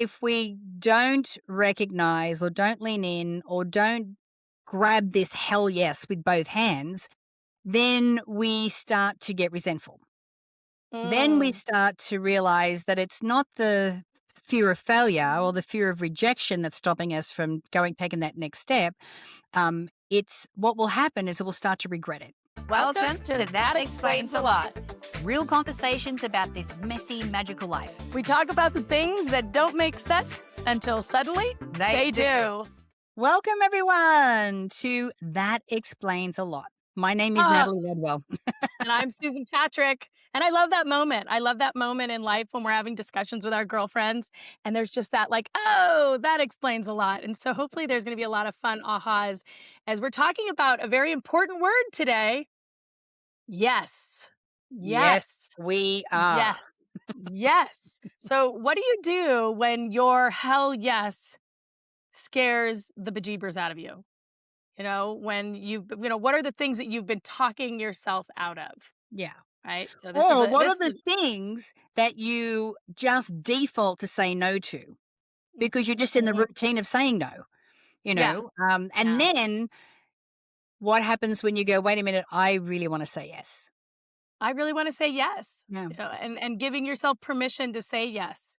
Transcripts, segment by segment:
if we don't recognize or don't lean in or don't grab this hell yes with both hands, then we start to get resentful. Then we Mm. start to realize that it's not the fear of failure or the fear of rejection that's stopping us from taking that next step. It's what will happen is we'll start to regret it. Welcome to That Explains a Lot. Real conversations about this messy, magical life. We talk about the things that don't make sense until suddenly they do. Welcome, everyone, to That Explains a Lot. My name is Ah, Natalie Redwell. and I'm Susan Patrick. And I love that moment. I love that moment in life when we're having discussions with our girlfriends and there's just that like, oh, that explains a lot. And so hopefully there's going to be a lot of fun ahas as we're talking about a very important word today. Yes. Yes, Yes. we are. Yes. Yes. So what do you do when your hell yes scares the bejeebers out of you? When what are the things that you've been talking yourself out of, Yeah. right? So this is Or a what this are the is things that you just default to say no to mm, because you're just in the mhm. routine of saying no, Yeah, And yeah. then what happens when you go, wait a minute, I really want to say yes? I really want to say yes. Yeah. And giving yourself permission to say yes,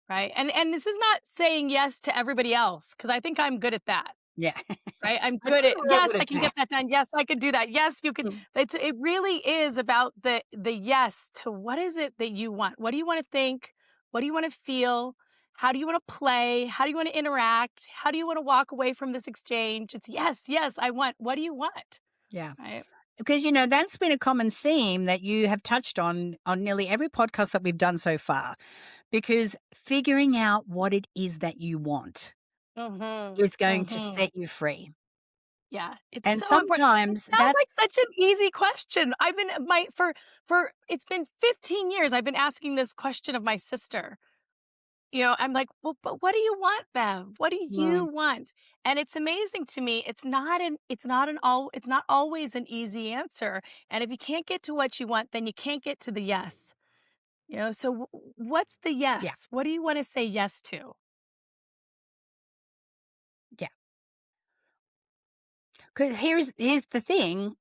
right? And this is not saying yes to everybody else because I think I'm good at that. Yeah. Right? I'm I good think at, we're all yes, good I at can that. get that done. Yes, I can do that. Yes, you can. Mm. It really is about the yes to what is it that you want? What do you want to think? What do you want to feel? How do you want to play? How do you want to interact? How do you want to walk away from this exchange? It's yes, yes, I want. What do you want? Yeah. Right? Because, that's been a common theme that you have touched on nearly every podcast that we've done so far. Because figuring out what it is that you want Mhm. is going to Mhm. set you free. Yeah, it's And so important. It sometimes sounds that like such an easy question. I've been my for it's been 15 years I've been asking this question of my sister. I'm like, "Well, but what do you want, Bev? What do you mm, want?" And it's amazing to me. It's not always an easy answer. And if you can't get to what you want, then you can't get to the yes. So what's the yeah, yes? What do you want to say yes to? yeah. 'Cause here's the thing.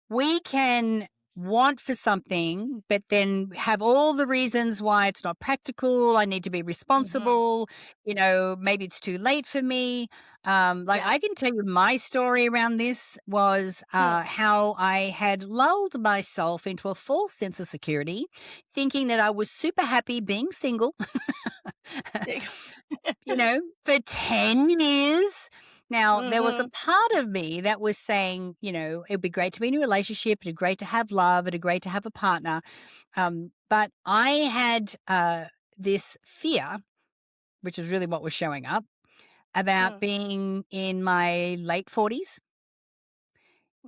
We can want for something, but then have all the reasons why it's not practical. I need to be Mhm. responsible. Maybe it's too late for me. Like Yeah. I can tell you my story around this was Hmm. how I had lulled myself into a false sense of security, thinking that I was super happy being single, for 10 years. Now, there was a Mhm. part of me that was saying, it'd be great to be in a relationship, it'd be great to have love, it'd be great to have a partner. But I had this fear, which is really what was showing up, about Mm. being in my late 40s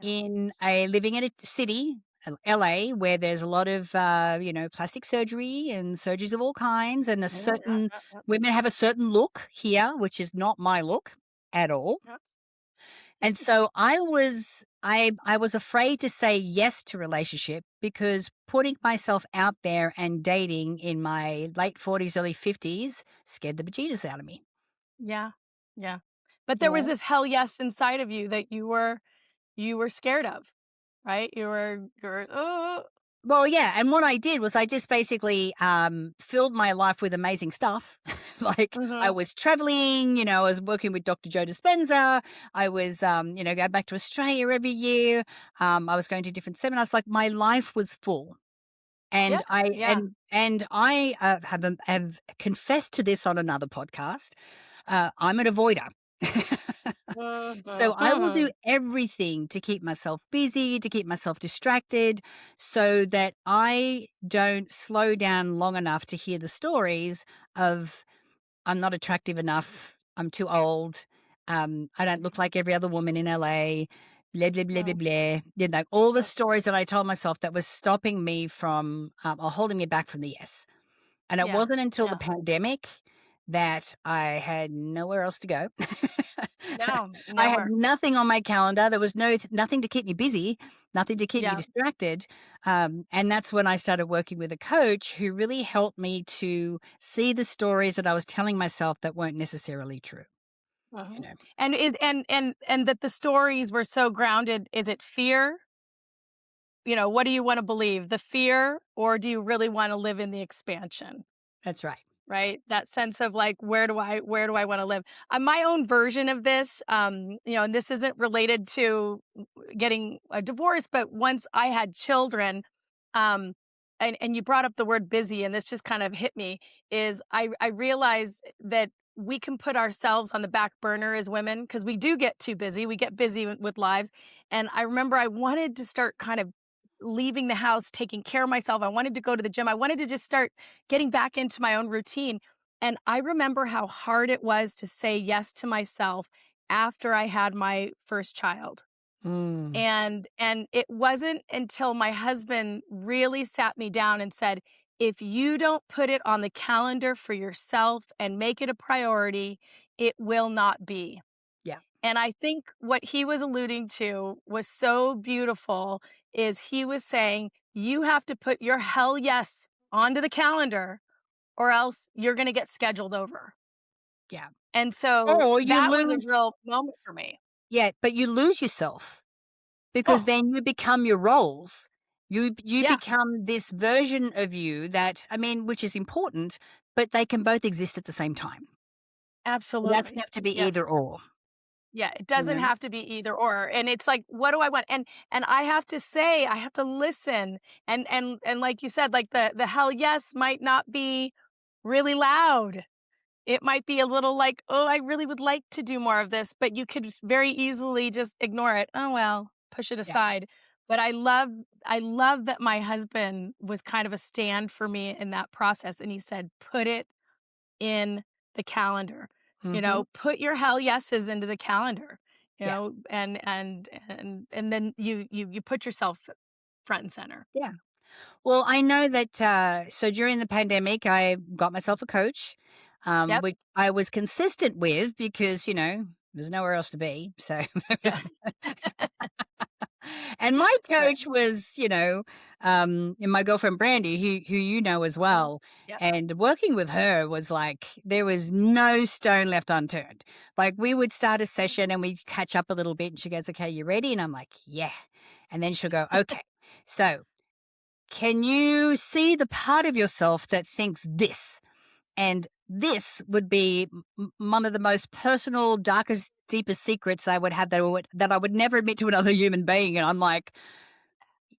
Yeah. in living in a city, LA, where there's a lot of, plastic surgery and surgeries of all kinds. And a Yeah, yeah, certain yeah, yeah, women have a certain look here, which is not my look at all. yeah. And so I was afraid to say yes to relationship because putting myself out there and dating in my late 40s, early 50s scared the bejesus out of me. Yeah, yeah. But there was Yeah. this hell yes inside of you that you were scared of, right? You were, "Oh." Well, yeah, and what I did was I just basically filled my life with amazing stuff. Like I Mhm. was traveling, I was working with Dr. Joe Dispenza. I was, going back to Australia every year. I was going to different seminars. Like my life was full. Yeah, And I yeah. and I, have confessed to this on another podcast. I'm an avoider. So I will do Mhm. everything to keep myself busy, to keep myself distracted, so that I don't slow down long enough to hear the stories of, "I'm not attractive enough, I'm too old, I don't look like every other woman in LA, blah, blah, blah, blah, Mm, blah." All the mm. stories that I told myself that was stopping me from, or holding me back from the yes. And it Yeah, wasn't until the yeah. pandemic that I had nowhere else to go. No, I had nowhere. nothing on my calendar. There was nothing to keep me busy. nothing to keep me Yeah. distracted. And that's when I started working with a coach who really helped me to see the stories that I was telling myself that weren't necessarily true. You Uh-huh. know, And that the stories were so grounded. Is it fear? What do you wanna believe? The fear, or do you really wanna live in the expansion? that's right. Right? That sense of like, where do I wanna live? My own version of this, and this isn't related to getting a divorce, but once I had children, um, and you brought up the word busy, and this just kind of hit me, is I realize that we can put ourselves on the back burner as women because we do get too busy. We get busy with lives. And I remember I wanted to start kind of leaving the house, taking care of myself. I wanted to go to the gym. I wanted to just start getting back into my own routine. And I remember how hard it was to say yes to myself after I had my first child. Mm, And it wasn't until my husband really sat me down and said, "If you don't put it on the calendar for yourself and make it a priority, it will not be." yeah. And I think what he was alluding to was so beautiful is he was saying, "You have to put your hell yes onto the calendar or else you're gonna get scheduled over." Yeah. And so Or you that was a lose, real moment for me. yeah, but you lose yourself because Oh, then you become your roles. You yeah, become this version of you that, I mean, which is important, but they can both exist at the same time. It doesn't absolutely. have to be Yes. either or, Yeah, it you doesn't know? have to be either or. And it's like, what do I want? And I have to say, I have to listen. And like you said, like the hell yes might not be really loud. It might be a little like, "Oh, I really would like to do more of this," but you could very easily just ignore it. "Oh, well," push it Yeah. aside. But I love that my husband was kind of a stand for me in that process, and he said, "Put it in the calendar." Mhm. Put your hell yeses into the calendar, Yeah. and then you put yourself front and center. Yeah. Well, I know that, so during the pandemic, I got myself a coach, Yep. which I was consistent with because, there's nowhere else to be. So, there Yeah. was and my Right. coach was, my girlfriend Brandy, who you know as Mhm. well. Yep. And working with her was like there was no stone left unturned. Like we would start a session and we'd catch up a little bit, and she goes, "Okay, you ready?" And I'm like, "Yeah." And then she'll go, "Okay, so can you see the part of yourself that thinks this? And this would be one of the most personal, darkest, deepest secrets I would have that I would never admit to another human being." And I'm like,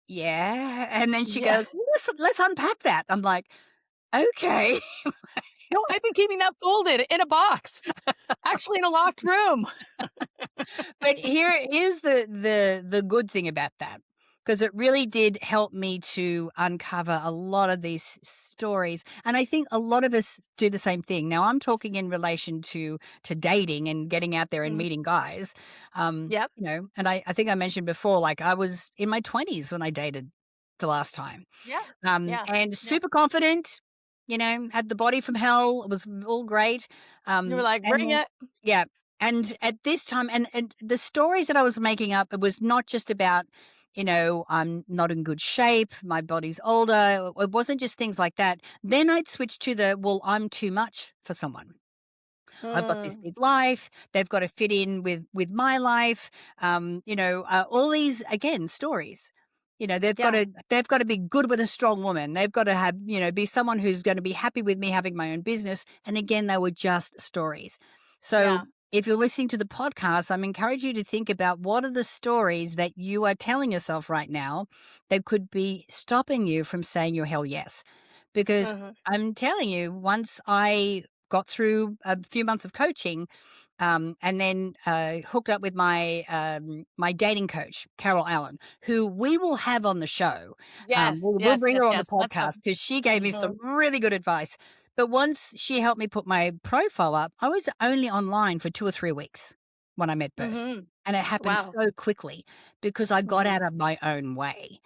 "Yeah." And then she Yeah. goes, "Well, let's unpack that." I'm like, "Okay." No, I've been keeping that folded in a box, actually in a locked room. But here's the good thing about that, because it really did help me to uncover a lot of these stories, and I think a lot of us do the same thing. Now I'm talking in relation to dating and getting out there and Mhm. meeting guys, Yep. and I think I mentioned before, like I was in my 20s when I dated the last time, Yeah. Yeah. and Yeah. super confident, had the body from hell, it was all great, You were like, "Bring and it." yeah, and at this time, and the stories that I was making up, it was not just about, I'm not in good shape, my body's older. It wasn't just things like that. Then I'd switch to well, I'm too much for someone. I've got this Mm. big life. They've got to fit in with my life. All these again stories. Yeah. They've got to be good with a strong woman. They've got to have be someone who's going to be happy with me having my own business. And again, they were just stories. So Yeah. if you're listening to the podcast, I'm encourage you to think about what are the stories that you are telling yourself right now that could be stopping you from saying your hell yes. Because Mhm. I'm telling you, once I got through a few months of coaching, and then hooked up with my dating coach, Carol Allen, who we will have on the show. Yes. We'll Yes. bring Yes. her on the Yes. Let's podcast go. because she gave me some Mhm. really good advice. But once she helped me put my profile up, I was only online for 2 or 3 weeks when I met Bert, Mhm. and it happened Wow. so quickly because I got Mhm. out of my own way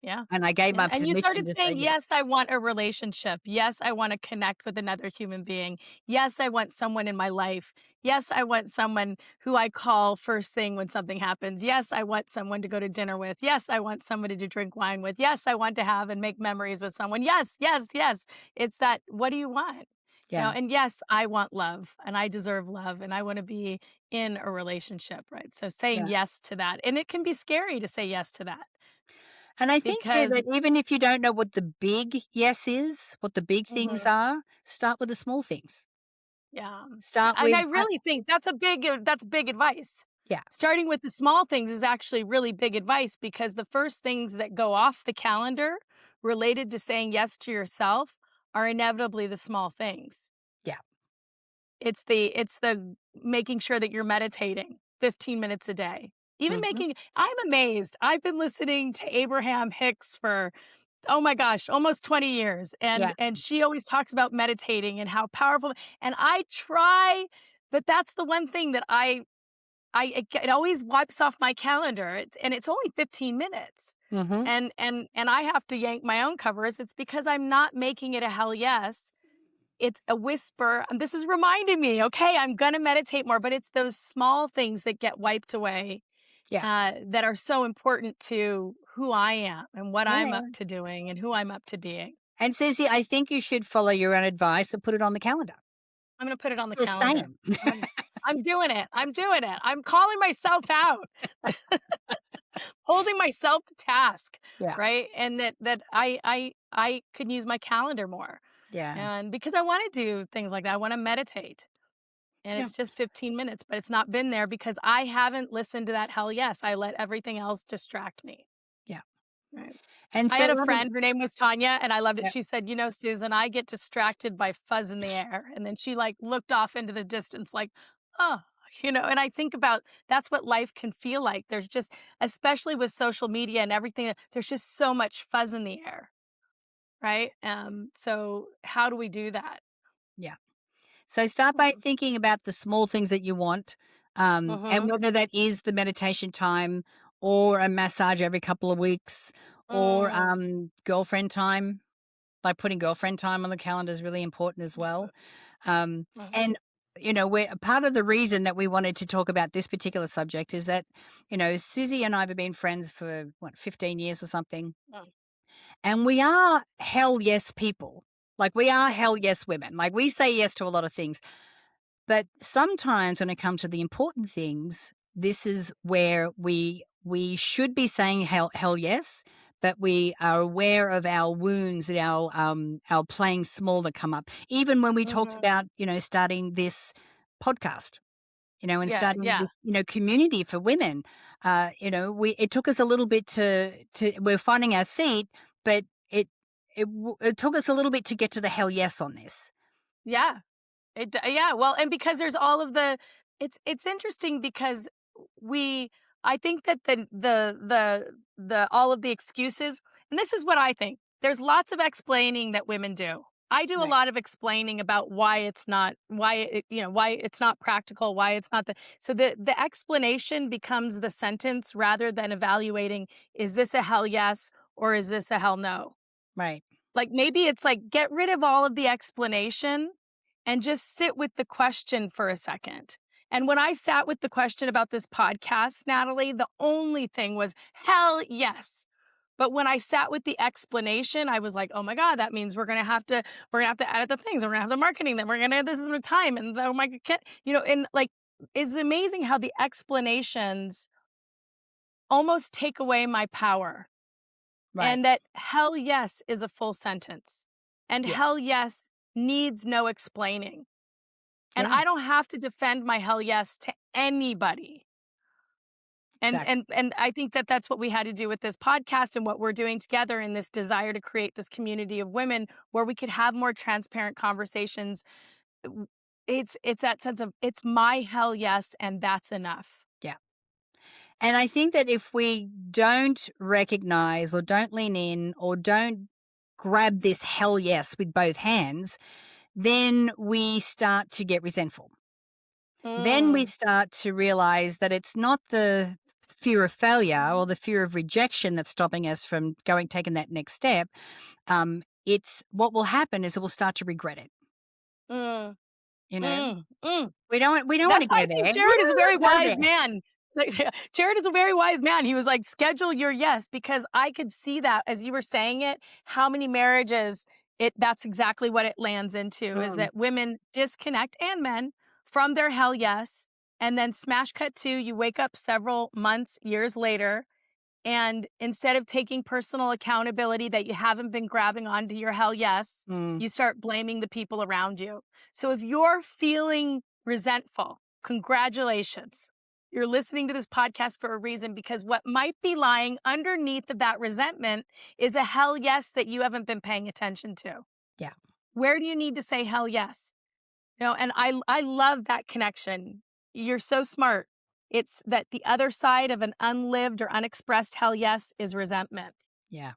Yeah. and I gave Yeah, my and you permission started to say saying, yes. "Yes, I want a relationship. Yes, I wanna connect with another human being. Yes, I want someone in my life." Yes, I want someone who I call first thing when something happens. Yes, I want someone to go to dinner with. Yes, I want somebody to drink wine with. Yes, I want to have and make memories with someone. Yes, yes, yes. It's that, what do you want? Yeah. And yes, I want love and I deserve love and I want to be in a relationship, right? So saying Yeah. yes to that. And it can be scary to say yes to that And I think too because, that even if you don't know what the big yes is, what the big things Mhm. are, start with the small things. Yeah. Start And with, I really think that's big advice. yeah. Starting with the small things is actually really big advice because the first things that go off the calendar related to saying yes to yourself are inevitably the small things. Yeah. It's the making sure that you're meditating 15 minutes a day. Even Mhm. making I'm amazed. I've been listening to Abraham Hicks for, oh my gosh, almost 20 years, Yeah. and she always talks about meditating and how powerful, and I try, but that's the one thing that it always wipes off my calendar. It's only 15 minutes. Mhm. And I have to yank my own covers. It's because I'm not making it a hell yes. It's a whisper. And this is reminding me, okay, I'm gonna meditate more, but it's those small things that get wiped away, Yeah. that are so important to who I am and what I'm up Yeah. to doing and who I'm up to being. And Susie, I think you should follow your own advice and put it on the calendar. I'm gonna put it on the Just calendar. saying. I'm doing it. I'm doing it. I'm calling myself out, holding myself to task, Yeah. right? And that I could use my calendar more. Yeah. And because I want to do things like that, I want to meditate. And Yeah. it's just 15 minutes, but it's not been there because I haven't listened to that hell yes. I let everything else distract me. Yeah. Right. And I so had a one of, friend, her name was Tanya, and I loved it. yeah. She said, Susan, I get distracted by fuzz in the air. And then she like looked off into the distance, like, oh, and I think about that's what life can feel like. There's just, especially with social media and everything, there's just so much fuzz in the air. Right. So how do we do that? Yeah. So start by thinking about the small things that you want, and Mm-hmm. whether that is the meditation time or a massage every couple of weeks or Mm. girlfriend time. Like putting girlfriend time on the calendar is really important as well. Mhm. And we're part of the reason that we wanted to talk about this particular subject is that Susie and I have been friends for 15 years or something, Mm. and we are hell yes people. Like we are hell yes women. Like we say yes to a lot of things. But sometimes when it comes to the important things, this is where we should be saying hell yes, but we are aware of our wounds and our playing small that come up. Even when we talked Mhm. about starting this podcast, and Yeah, starting yeah. this community for women, we it took us a little bit to we're finding our feet, but it took us a little bit to get to the hell yes on this. Yeah. Yeah, well, and because there's all of the it's interesting because we I think that the all of the excuses, and this is what I think. There's lots of explaining that women do. I do a Right. lot of explaining about why it's not practical, why it's not so the explanation becomes the sentence rather than evaluating, is this a hell yes or is this a hell no? Right. Like, maybe it's like, get rid of all of the explanation and just sit with the question for a second. And when I sat with the question about this podcast, Natalie, the only thing was, hell yes. But when I sat with the explanation, I was like, oh my God, that means we're gonna have to edit the things, we're gonna have the marketing, then this is my time. And oh my God, and like, it's amazing how the explanations almost take away my power, Right. and that hell yes is a full sentence. And Yeah. hell yes needs no explaining. And Yeah. I don't have to defend my hell yes to anybody. And Exactly. and and I think that that's what we had to do with this podcast and what we're doing together in this desire to create this community of women where we could have more transparent conversations. It's that sense of, it's my hell yes and that's enough. Yeah. And I think that if we don't recognize or don't lean in or don't grab this hell yes with both hands, then we start to get resentful. Then we Mm, start to realize that it's not the fear of failure or the fear of rejection that's stopping us from taking that next step. It's what will happen is we'll start to regret it. mm, you know? Mm, mm. We don't That's wanna why go I think there. We Jared is a very don't wanna go wise there. man. Like, Jared is a very wise man. He was like, schedule your yes, because I could see that as you were saying it, how many marriages that's exactly what it lands into is Mm, that women disconnect and men from their hell yes. And then smash cut to you wake up several months, years later, and instead of taking personal accountability that you haven't been grabbing onto your hell yes, mm. you start blaming the people around you. So if you're feeling resentful, congratulations. You're listening to this podcast for a reason, because what might be lying underneath of that resentment is a hell yes that you haven't been paying attention to. Yeah. Where do you need to say hell yes? And I love that connection. You're so smart. It's that the other side of an unlived or unexpressed hell yes is resentment. Yeah.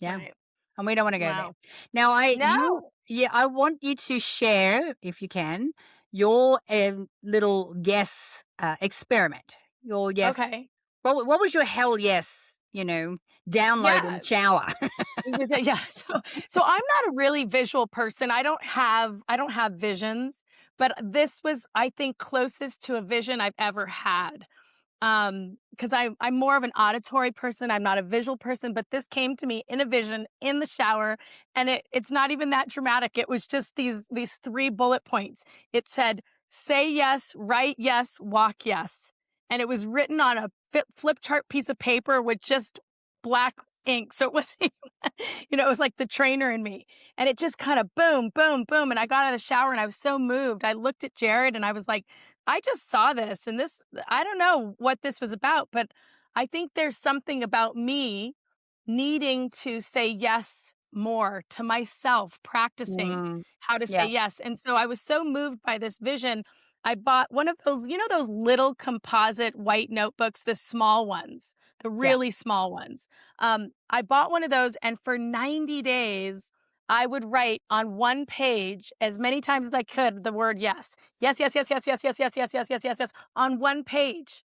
Yeah. Right. And we don't wanna go there. Wow. Now No. I want you to share, if you can, your, little guess, experiment. Your yes Okay. what was your hell yes, download in Yeah. the shower? Yeah. So I'm not a really visual person. I don't have visions, but this was, I think, closest to a vision I've ever had. Because I'm more of an auditory person. I'm not a visual person, but this came to me in a vision in the shower, and it's not even that dramatic. It was just these three bullet points. It said, "Say yes, write yes, walk yes," and it was written on a flip chart piece of paper with just black ink. So it was, it was like the trainer in me, and it just kind of boom, boom, boom. And I got out of the shower, and I was so moved. I looked at Jared, and I was like, I just saw this, and I don't know what this was about, but I think there's something about me needing to say yes more to myself, practicing Mm, how to say yeah, yes. And so I was so moved by this vision. I bought one of those, those little composite white notebooks, the small ones, the yeah. really small ones. I bought one of those, and for 90 days, I would write on one page as many times as I could the word yes. Yes, yes, yes, yes, yes, yes, yes, yes, yes, yes, yes, yes, on one page.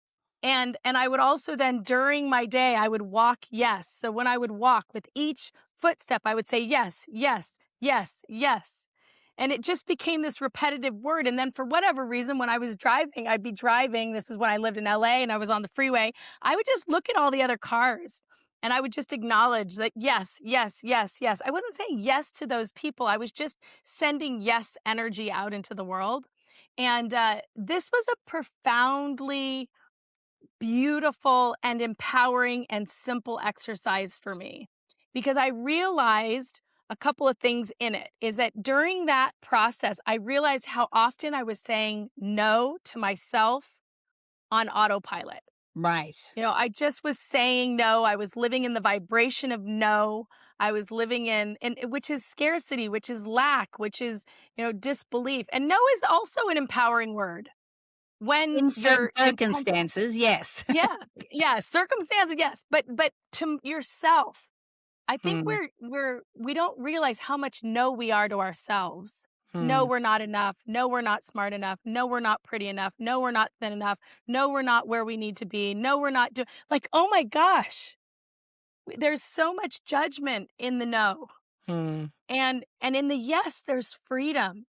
And I would also then during my day, I would walk yes. So when I would walk with each footstep, I would say yes, yes, yes, yes. And it just became this repetitive word. And then for whatever reason, when I was driving, I'd be driving. This is when I lived in LA and I was on the freeway. I would just look at all the other cars and I would just acknowledge that yes, yes, yes, yes. I wasn't saying yes to those people. I was just sending yes energy out into the world. And this was a profoundly beautiful and empowering and simple exercise for me, because I realized a couple of things in it is that during that process, I realized how often I was saying no to myself on autopilot. Right. I just was saying no. I was living in the vibration of no. I was living in which is scarcity, which is lack, which is, disbelief. And no is also an empowering word when In certain you're intentional. circumstances, yes. Yeah, yeah, circumstances, yes, but to yourself. I think Mm, we don't realize how much no we are to ourselves. No, mm. we're not enough. No, we're not smart enough. No, we're not pretty enough. No, we're not thin enough. No, we're not where we need to be. No, we're not like, oh my gosh, there's so much judgment in the no. Mm, And in the yes, there's freedom.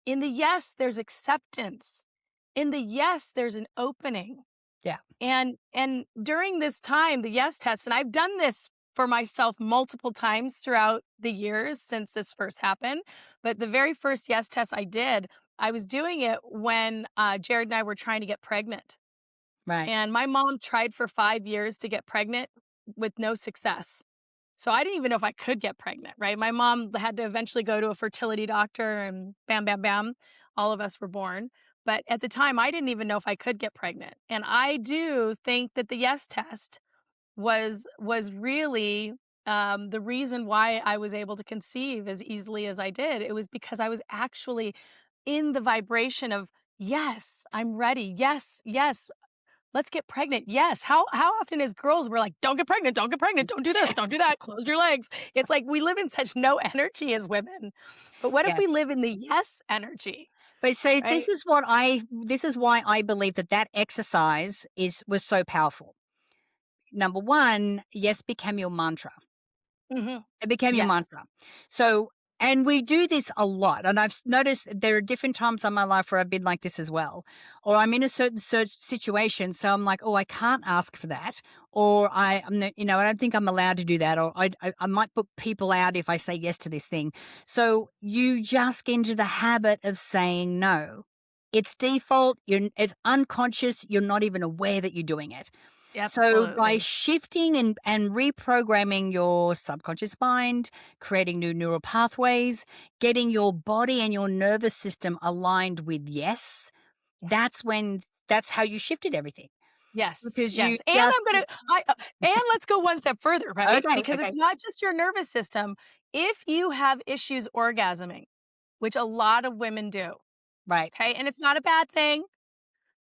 In the yes, there's acceptance. In the yes, there's an opening. yeah. And during this time, the yes test, and I've done this for myself multiple times throughout the years since this first happened. But the very first yes test I did, I was doing it when Jared and I were trying to get pregnant. Right. And my mom tried for 5 years to get pregnant with no success. So I didn't even know if I could get pregnant, right? My mom had to eventually go to a fertility doctor and bam, bam, bam, all of us were born. But at the time, I didn't even know if I could get pregnant. And I do think that the yes test was really the reason why I was able to conceive as easily as I did. It was because I was actually in the vibration of yes, I'm ready. Yes, yes, let's get pregnant. Yes. How often as girls we're like, don't get pregnant, don't get pregnant, don't do this, don't do that, close your legs. It's like we live in such no energy as women. But what if Yeah. we live in the yes energy, But so right? this is why I believe that exercise was so powerful. Number 1, yes became your mantra. Hmm. It became your Yes. mantra. So And we do this a lot. And I've noticed there are different times in my life where I've been like this as well. Or I'm in a certain situation. So I'm like, oh, I can't ask for that. Or I don't think I'm allowed to do that. Or I might put people out if I say yes to this thing. So you just get into the habit of saying no. It's default. It's unconscious. You're not even aware that you're doing it. So by Absolutely. shifting and reprogramming your subconscious mind, creating new neural pathways, getting your body and your nervous system aligned with yes, Yes. that's how you shifted everything. Yes. Because you Yes. And just and let's go one step further, right? okay, Because okay, it's not just your nervous system. If you have issues orgasming, which a lot of women do, right. okay? And it's not a bad thing,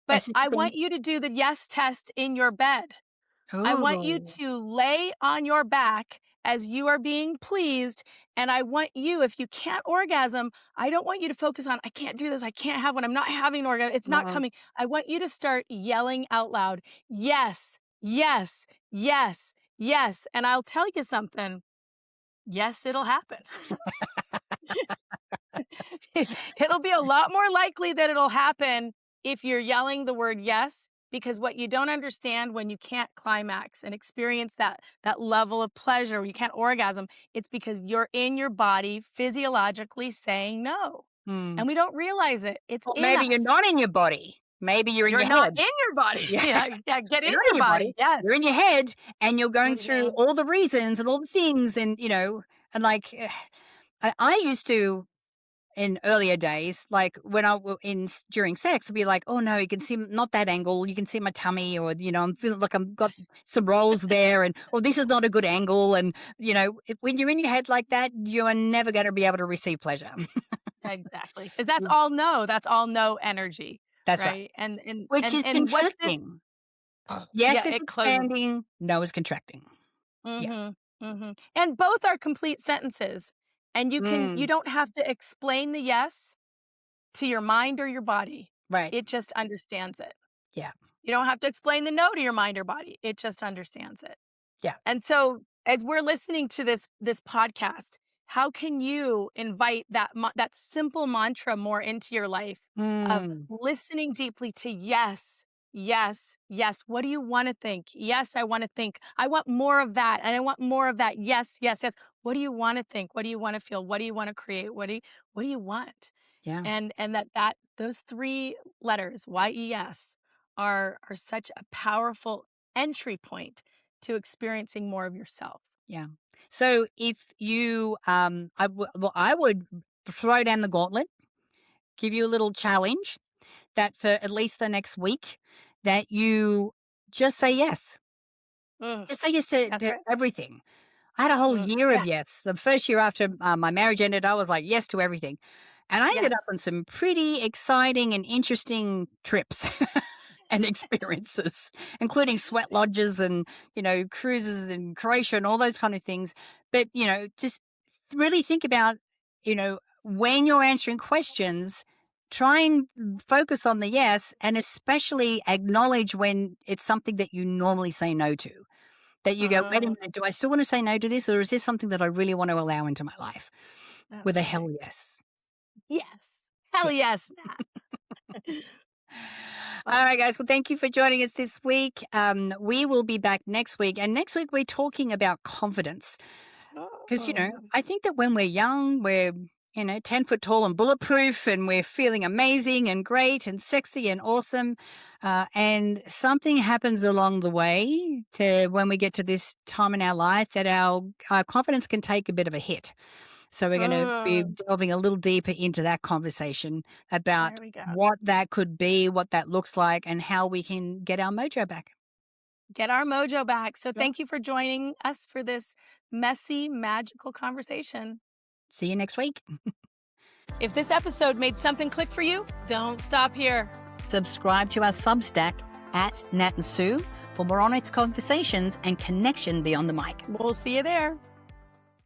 but That's I interesting. want you to do the yes test in your bed. I want you Oh, to lay on your back as you are being pleased. And I want you, if you can't orgasm, I don't want you to focus on, I can't do this. I can't have one. I'm not having an orgasm. It's not uh, coming. I want you to start yelling out loud, yes, yes, yes, yes. And I'll tell you something. Yes, it'll happen. It'll be a lot more likely that it'll happen if you're yelling the word yes, because what you don't understand when you can't climax and experience that level of pleasure, when you can't orgasm, it's because you're in your body physiologically saying no. hmm. And we don't realize it. It's Or in maybe you're us. not in your body. Maybe you're in You're your not head. in your body. Yeah. Yeah, yeah, get in You're not in your your body. body. Yes. You're in your head and you're going through Mhm. all the reasons and all the things and, and like I used to in earlier days, like when during sex, I'd be like, oh no, you can see not that angle. You can see my tummy or, I'm feeling like I've got some rolls there and, oh, this is not a good angle. And, when you're in your head like that, you are never going to be able to receive pleasure. Exactly. Because that's all no. That's all no energy. That's right. Right. And and Which and is and what this contracting. Yes, yeah, it's it closes. expanding. No, it's contracting. Yeah. Mhm, mhm, and both are complete sentences, and you Mm, don't have to explain the yes to your mind or your body. right. It just understands it. Yeah. You don't have to explain the no to your mind or body. It just understands it. Yeah. And so, as we're listening to this podcast, how can you invite that simple mantra more into your life of Mm, listening deeply to yes, yes, yes. What do you want to think? Yes, I want to think. I want more of that, and I want more of that. Yes, yes, yes. What do you want to think? What do you want to feel? What do you want to create? What do you want? yeah. And that those three letters YES are such a powerful entry point to experiencing more of yourself. Yeah. So if you, I would throw down the gauntlet, give you a little challenge that for at least the next week, that you just say yes. Mm, Just say yes to, that's to right. everything. I had a whole year of Yeah. yes. The first year after my marriage ended, I was like yes to everything. And I ended Yes. up on some pretty exciting and interesting trips and experiences, including sweat lodges and, cruises in Croatia and all those kind of things. But, just really think about, when you're answering questions, try and focus on the yes and especially acknowledge when it's something that you normally say no to. That you go, wait a Mm, minute, do I still want to say no to this or is this something that I really want to allow into my life? With that's a right. hell yes. Yes. Hell Yeah. yes, Nat. All Well, right, guys. Well, thank you for joining us this week. We will be back next week. And next week, we're talking about confidence. Because, oh, I think that when we're young, we're, 10 foot tall and bulletproof, and we're feeling amazing and great and sexy and awesome. And something happens along the way to when we get to this time in our life that our confidence can take a bit of a hit. So we're going to be mm, delving a little deeper into that conversation about there we go. what that could be, what that looks like, and how we can get our mojo back. Get our mojo back. So Yeah. thank you for joining us for this messy, magical conversation. See you next week. If this episode made something click for you, don't stop here. Subscribe to our Substack at Nat and Sue for more honest conversations and connection beyond the mic. We'll see you there.